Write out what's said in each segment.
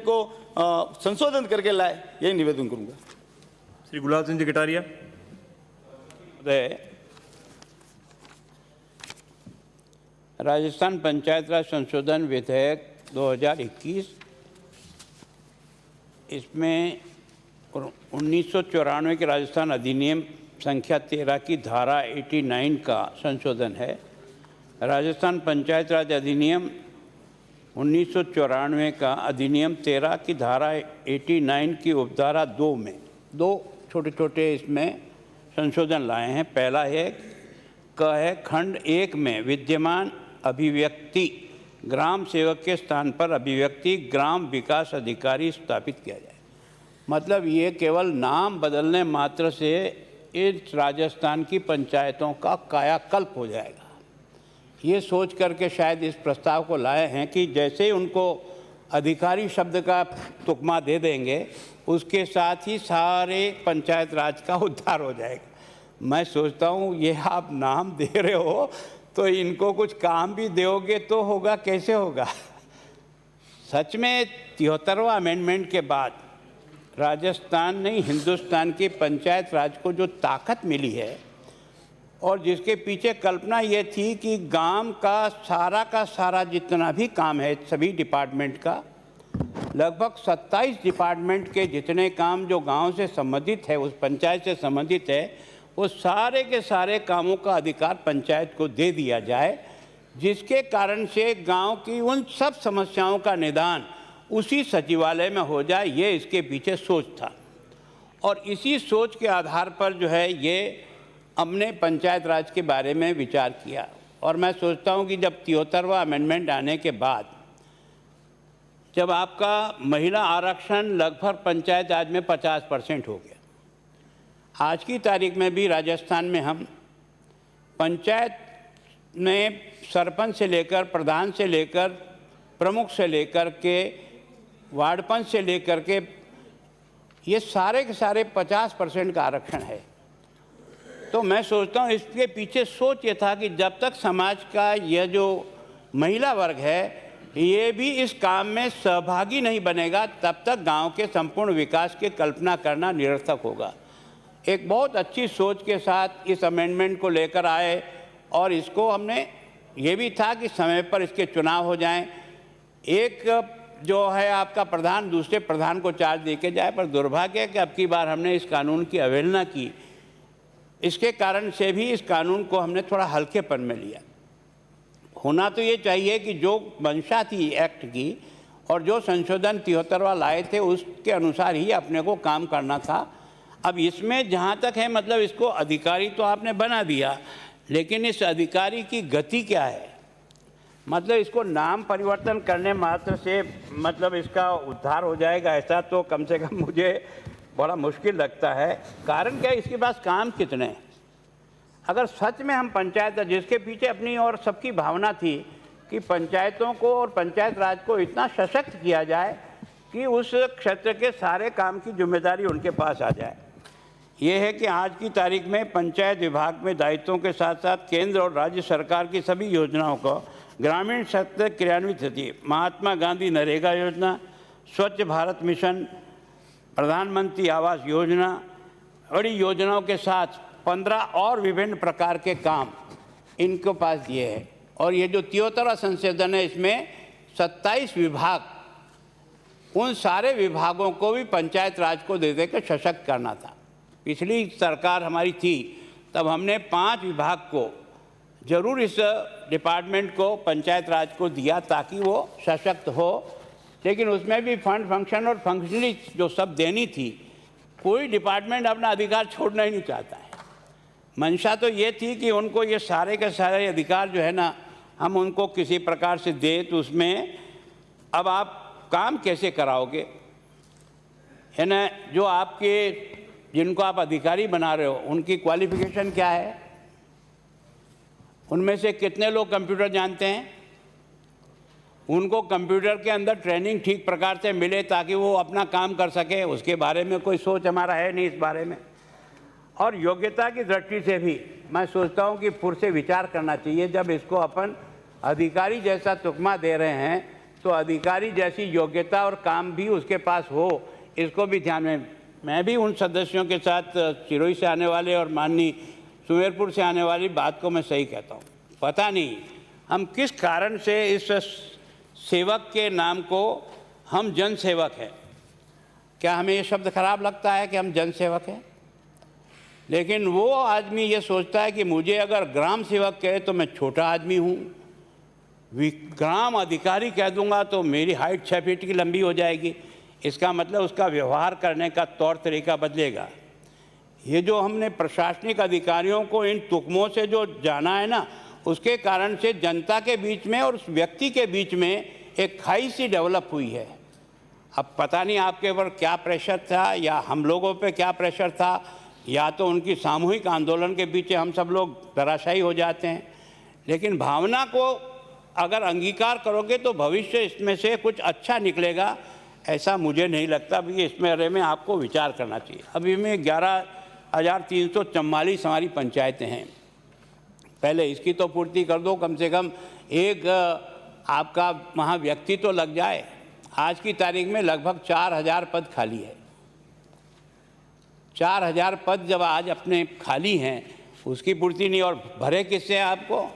को संशोधन करके लाए, यही निवेदन करूंगा। श्री गुलाब चंद जी कटारिया। राजस्थान पंचायत राज संशोधन विधेयक 2021, इसमें 1994 के राजस्थान अधिनियम संख्या 13 की धारा 89 का संशोधन है। राजस्थान पंचायत राज अधिनियम 1994 का अधिनियम 13 की धारा 89 की उपधारा 2 में दो छोटे छोटे इसमें संशोधन लाए हैं। पहला है खंड 1 में विद्यमान अभिव्यक्ति ग्राम सेवक के स्थान पर अभिव्यक्ति ग्राम विकास अधिकारी स्थापित किया जाए। मतलब ये केवल नाम बदलने मात्र से इस राजस्थान की पंचायतों का कायाकल्प हो जाएगा। ये सोच करके शायद इस प्रस्ताव को लाए हैं कि जैसे ही उनको अधिकारी शब्द का तुकमा दे देंगे, उसके साथ ही सारे पंचायत राज का उद्धार हो जाएगा। मैं सोचता हूँ ये आप नाम दे रहे हो तो इनको कुछ काम भी दोगे तो होगा, कैसे होगा? सच में 73वां अमेंडमेंट के बाद राजस्थान नहीं, हिंदुस्तान की पंचायत राज को जो ताकत मिली है और जिसके पीछे कल्पना ये थी कि गांव का सारा जितना भी काम है सभी डिपार्टमेंट का, लगभग 27 डिपार्टमेंट के जितने काम जो गांव से संबंधित है, उस पंचायत से संबंधित है, वो सारे के सारे कामों का अधिकार पंचायत को दे दिया जाए, जिसके कारण से गांव की उन सब समस्याओं का निदान उसी सचिवालय में हो जाए। ये इसके पीछे सोच था और इसी सोच के आधार पर जो है ये हमने पंचायत राज के बारे में विचार किया। और मैं सोचता हूँ कि जब 73वां अमेंडमेंट आने के बाद जब आपका महिला आरक्षण लगभग पंचायत राज में 50% हो गया, आज की तारीख में भी राजस्थान में हम पंचायत में सरपंच से लेकर प्रधान से लेकर प्रमुख से लेकर के वार्ड पंच से लेकर के ये सारे के सारे 50% का आरक्षण है। तो मैं सोचता हूँ इसके पीछे सोच ये था कि जब तक समाज का यह जो महिला वर्ग है ये भी इस काम में सहभागी नहीं बनेगा, तब तक गांव के संपूर्ण विकास की कल्पना करना निरर्थक होगा। एक बहुत अच्छी सोच के साथ इस अमेंडमेंट को लेकर आए और इसको हमने ये भी था कि समय पर इसके चुनाव हो जाएं। एक जो है आपका प्रधान दूसरे प्रधान को चार्ज दे के जाए, पर दुर्भाग्य है कि अब की बार हमने इस कानून की अवहेलना की। इसके कारण से भी इस कानून को हमने थोड़ा हल्केपन में लिया। होना तो ये चाहिए कि जो मंशा थी एक्ट की और जो संशोधन 73वां लाए थे उसके अनुसार ही अपने को काम करना था। अब इसमें जहाँ तक है मतलब इसको अधिकारी तो आपने बना दिया, लेकिन इस अधिकारी की गति क्या है? मतलब इसको नाम परिवर्तन करने मात्र से मतलब इसका उद्धार हो जाएगा ऐसा तो कम से कम मुझे बड़ा मुश्किल लगता है। कारण क्या है, इसके पास काम कितने हैं? अगर सच में हम पंचायत जिसके पीछे अपनी और सबकी भावना थी कि पंचायतों को और पंचायत राज को इतना सशक्त किया जाए कि उस क्षेत्र के सारे काम की जिम्मेदारी उनके पास आ जाए। ये है कि आज की तारीख में पंचायत विभाग में दायित्वों के साथ साथ केंद्र और राज्य सरकार की सभी योजनाओं को ग्रामीण क्षेत्र क्रियान्वित होती है। महात्मा गांधी नरेगा योजना, स्वच्छ भारत मिशन, प्रधानमंत्री आवास योजना, बड़ी योजनाओं के साथ 15 और विभिन्न प्रकार के काम इनके पास दिए हैं। और ये जो 73वां संशोधन है इसमें 27 विभाग, उन सारे विभागों को भी पंचायत राज को दे देकर सशक्त करना था। पिछली सरकार हमारी थी तब हमने 5 विभाग को जरूर इस डिपार्टमेंट को पंचायत राज को दिया ताकि वो सशक्त हो, लेकिन उसमें भी फंड फंक्शन और फंक्शनली जो सब देनी थी, कोई डिपार्टमेंट अपना अधिकार छोड़ना ही नहीं चाहता है। मंशा तो ये थी कि उनको ये सारे के सारे अधिकार जो है ना हम उनको किसी प्रकार से दें, तो उसमें अब आप काम कैसे कराओगे, है ना? जो आपके जिनको आप अधिकारी बना रहे हो उनकी क्वालिफिकेशन क्या है? उनमें से कितने लोग कंप्यूटर जानते हैं? उनको कंप्यूटर के अंदर ट्रेनिंग ठीक प्रकार से मिले ताकि वो अपना काम कर सके, उसके बारे में कोई सोच हमारा है नहीं इस बारे में। और योग्यता की दृष्टि से भी मैं सोचता हूँ कि फिर से विचार करना चाहिए। जब इसको अपन अधिकारी जैसा तुकमा दे रहे हैं तो अधिकारी जैसी योग्यता और काम भी उसके पास हो, इसको भी ध्यान में। मैं भी उन सदस्यों के साथ सिरोही से आने वाले और माननीय सुमेरपुर से आने वाली बात को मैं सही कहता हूँ। पता नहीं हम किस कारण से इस सेवक के नाम को हम जन सेवक हैं, क्या हमें ये शब्द खराब लगता है कि हम जन सेवक हैं? लेकिन वो आदमी ये सोचता है कि मुझे अगर ग्राम सेवक कहे तो मैं छोटा आदमी हूँ, ग्राम अधिकारी कह दूंगा तो मेरी हाइट 6 फीट की लंबी हो जाएगी। इसका मतलब उसका व्यवहार करने का तौर तरीका बदलेगा। ये जो हमने प्रशासनिक अधिकारियों को इन तुकमों से जो जाना है ना, उसके कारण से जनता के बीच में और उस व्यक्ति के बीच में एक खाई सी डेवलप हुई है। अब पता नहीं आपके ऊपर क्या प्रेशर था या हम लोगों पे क्या प्रेशर था, या तो उनकी सामूहिक आंदोलन के पीछे हम सब लोग धराशायी हो जाते हैं। लेकिन भावना को अगर अंगीकार करोगे तो भविष्य इसमें से कुछ अच्छा निकलेगा, ऐसा मुझे नहीं लगता। अभी इस बारे में आपको विचार करना चाहिए। अभी में 11,344 हमारी पंचायतें हैं। पहले इसकी तो पूर्ति कर दो, कम से कम एक आपका वहाँ व्यक्ति तो लग जाए। आज की तारीख में लगभग 4,000 पद खाली है। 4,000 पद जब आज अपने खाली हैं, उसकी पूर्ति नहीं, और भरे किससे? आपको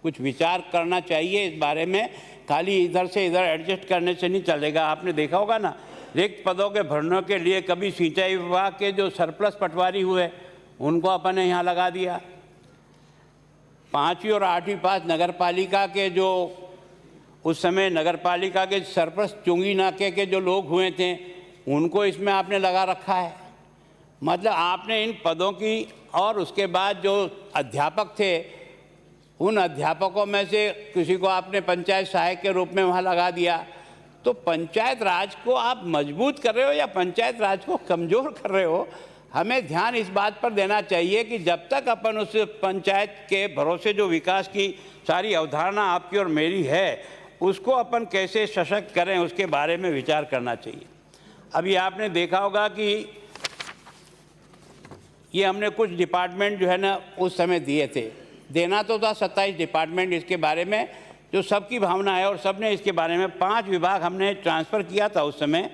कुछ विचार करना चाहिए इस बारे में। खाली इधर से इधर एडजस्ट करने से नहीं चलेगा। आपने देखा होगा ना, रिक्त पदों के भरने के लिए कभी सिंचाई विभाग के जो सरप्लस पटवारी हुए उनको अपन ने यहाँ लगा दिया। 5वीं और 8वीं पास नगर पालिका के जो उस समय नगर पालिका के सरप्लस चुंगी नाके के जो लोग हुए थे उनको इसमें आपने लगा रखा है। मतलब आपने इन पदों की, और उसके बाद जो अध्यापक थे उन अध्यापकों में से किसी को आपने पंचायत सहायक के रूप में वहाँ लगा दिया। तो पंचायत राज को आप मजबूत कर रहे हो या पंचायत राज को कमज़ोर कर रहे हो? हमें ध्यान इस बात पर देना चाहिए कि जब तक अपन उस पंचायत के भरोसे जो विकास की सारी अवधारणा आपकी और मेरी है, उसको अपन कैसे सशक्त करें, उसके बारे में विचार करना चाहिए। अभी आपने देखा होगा कि ये हमने कुछ डिपार्टमेंट जो है ना उस समय दिए थे, देना तो था 27 डिपार्टमेंट इसके बारे में जो सबकी भावना है, और सब ने इसके बारे में 5 विभाग हमने ट्रांसफ़र किया था उस समय।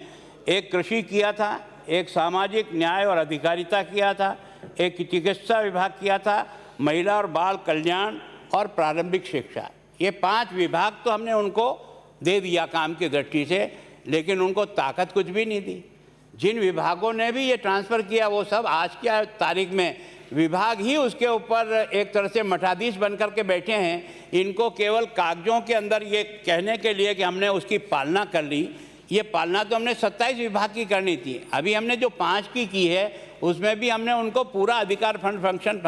एक कृषि किया था, एक सामाजिक न्याय और अधिकारिता किया था, एक चिकित्सा विभाग किया था, महिला और बाल कल्याण और प्रारंभिक शिक्षा। ये 5 विभाग तो हमने उनको दे दिया काम की दृष्टि से, लेकिन उनको ताकत कुछ भी नहीं दी। जिन विभागों ने भी ये ट्रांसफ़र किया वो सब आज की तारीख में विभाग ही उसके ऊपर एक तरह से मठाधीश बन कर के बैठे हैं। इनको केवल कागजों के अंदर ये कहने के लिए कि हमने उसकी पालना कर ली, ये पालना तो हमने 27 विभाग की करनी थी। अभी हमने जो 5 की है उसमें भी हमने उनको पूरा अधिकार फंक्शन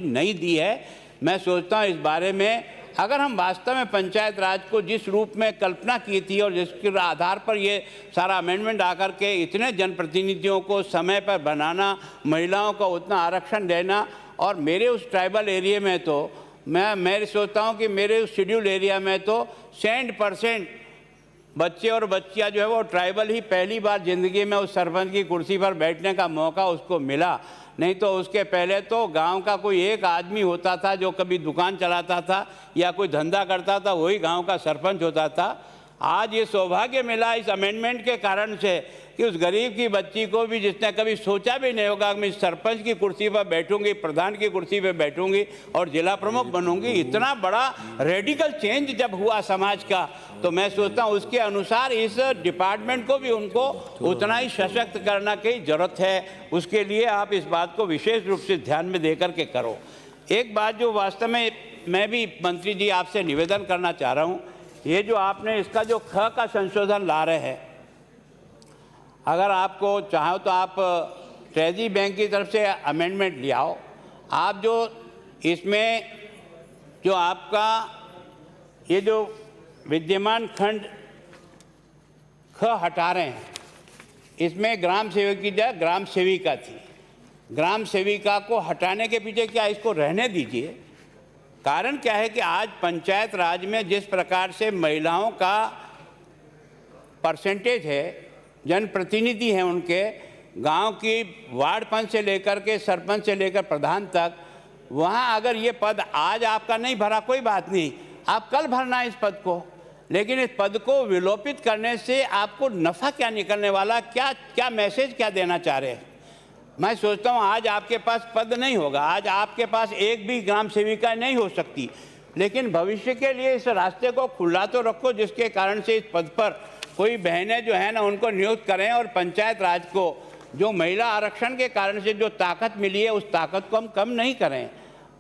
नहीं दी है। मैं सोचता हूँ इस बारे में अगर हम वास्तव में पंचायत राज को जिस रूप में कल्पना की थी और जिसके आधार पर ये सारा अमेंडमेंट आकर के इतने जनप्रतिनिधियों को समय पर बनाना, महिलाओं को उतना आरक्षण देना, और मेरे उस ट्राइबल एरिया में तो मैं सोचता हूँ कि मेरे उस शेड्यूल एरिया में तो 100% बच्चे और बच्चियाँ जो है वो ट्राइबल ही पहली बार ज़िंदगी में उस सरपंच की कुर्सी पर बैठने का मौका उसको मिला। नहीं तो उसके पहले तो गांव का कोई एक आदमी होता था जो कभी दुकान चलाता था या कोई धंधा करता था, वही गांव का सरपंच होता था। आज ये सौभाग्य मिला इस अमेंडमेंट के कारण से कि उस गरीब की बच्ची को भी, जिसने कभी सोचा भी नहीं होगा कि मैं सरपंच की कुर्सी पर बैठूंगी, प्रधान की कुर्सी पर बैठूंगी और जिला प्रमुख बनूंगी, इतना बड़ा रेडिकल चेंज जब हुआ समाज का, तो मैं सोचता हूँ उसके अनुसार इस डिपार्टमेंट को भी उनको उतना ही सशक्त करना की जरूरत है। उसके लिए आप इस बात को विशेष रूप से ध्यान में दे करके करो। एक बात जो वास्तव में मैं भी मंत्री जी आपसे निवेदन करना चाह रहा हूँ, ये जो आपने इसका जो ख का संशोधन ला रहे हैं, अगर आपको चाहो तो आप ट्रेजरी बैंक की तरफ से अमेंडमेंट ले आओ। आप जो इसमें जो आपका ये जो विद्यमान खंड ख हटा रहे हैं, इसमें ग्राम सेवक की जगह ग्राम सेविका थी। ग्राम सेविका को हटाने के पीछे क्या, इसको रहने दीजिए। कारण क्या है कि आज पंचायत राज में जिस प्रकार से महिलाओं का परसेंटेज है, जनप्रतिनिधि हैं उनके, गांव की वार्ड पंच से लेकर के सरपंच से लेकर प्रधान तक, वहां अगर ये पद आज आपका नहीं भरा कोई बात नहीं, आप कल भरना इस पद को। लेकिन इस पद को विलोपित करने से आपको नफ़ा क्या निकलने वाला, क्या मैसेज क्या देना चाह रहे हैं? मैं सोचता हूँ आज आपके पास पद नहीं होगा, आज आपके पास एक भी ग्राम सेविका नहीं हो सकती, लेकिन भविष्य के लिए इस रास्ते को खुला तो रखो जिसके कारण से इस पद पर कोई बहनें जो है ना उनको नियुक्त करें और पंचायत राज को जो महिला आरक्षण के कारण से जो ताकत मिली है उस ताकत को हम कम नहीं करें।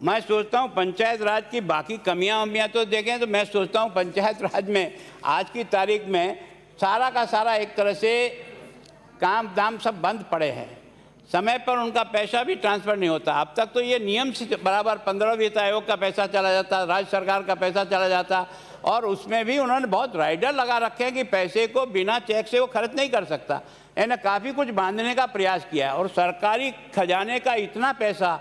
मैं सोचता हूँ पंचायत राज की बाकी कमियां वमियाँ तो देखें तो मैं सोचता हूँ पंचायत राज में आज की तारीख में सारा का सारा एक तरह से काम दाम सब बंद पड़े हैं, समय पर उनका पैसा भी ट्रांसफ़र नहीं होता। अब तक तो ये नियम से बराबर 15 वित्त आयोग का पैसा चला जाता, राज्य सरकार का पैसा चला जाता, और उसमें भी उन्होंने बहुत राइडर लगा रखे हैं कि पैसे को बिना चेक से वो खर्च नहीं कर सकता। यानी काफ़ी कुछ बांधने का प्रयास किया है और सरकारी खजाने का इतना पैसा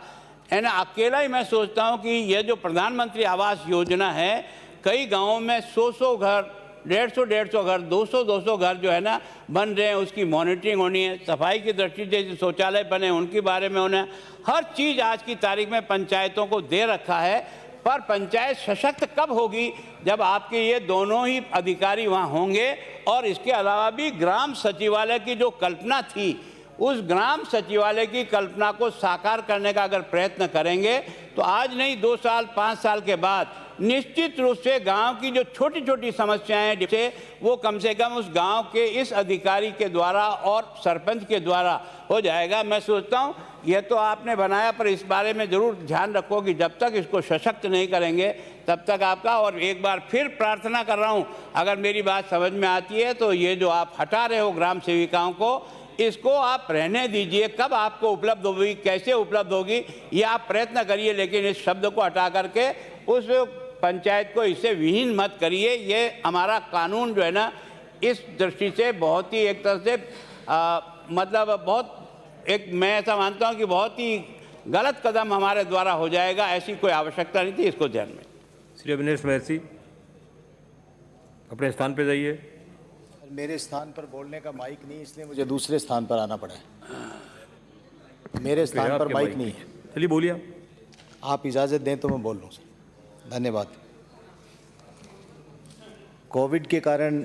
है ना, अकेला ही मैं सोचता हूँ कि ये जो प्रधानमंत्री आवास योजना है, कई गाँवों में 100 घर, 150 घर, 200 घर जो है ना बन रहे हैं, उसकी मॉनिटरिंग होनी है, सफाई की दृष्टि से शौचालय बने उनके बारे में होना है, हर चीज़ आज की तारीख में पंचायतों को दे रखा है। पर पंचायत सशक्त कब होगी? जब आपके ये दोनों ही अधिकारी वहाँ होंगे। और इसके अलावा भी ग्राम सचिवालय की जो कल्पना थी, उस ग्राम सचिवालय की कल्पना को साकार करने का अगर प्रयत्न करेंगे तो आज नहीं 2 साल 5 साल के बाद निश्चित रूप से गांव की जो छोटी छोटी समस्याएं हैं जिसे वो कम से कम उस गांव के इस अधिकारी के द्वारा और सरपंच के द्वारा हो जाएगा। मैं सोचता हूं यह तो आपने बनाया, पर इस बारे में ज़रूर ध्यान रखो कि जब तक इसको सशक्त नहीं करेंगे तब तक आपका। और एक बार फिर प्रार्थना कर रहा हूं, अगर मेरी बात समझ में आती है तो ये जो आप हटा रहे हो ग्राम सेविकाओं को, इसको आप रहने दीजिए। कब आपको उपलब्ध होगी, कैसे उपलब्ध होगी, ये आप प्रयत्न करिए, लेकिन इस शब्द को हटा करके उस पंचायत को इससे विहीन मत करिए। ये हमारा कानून जो है ना इस दृष्टि से बहुत ही एक तरह से मतलब बहुत एक, मैं ऐसा मानता हूँ कि बहुत ही गलत कदम हमारे द्वारा हो जाएगा। ऐसी कोई आवश्यकता नहीं थी, इसको ध्यान में। श्री अविनेश महर्षि, अपने स्थान पर जाइए। मेरे स्थान पर बोलने का माइक नहीं, इसलिए मुझे दूसरे स्थान पर आना पड़ा है। मेरे स्थान पर माइक नहीं है। चलिए बोलिए। आप इजाज़त दें तो मैं बोल लूँ सर। धन्यवाद। कोविड के कारण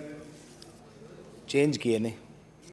चेंज किए नहीं,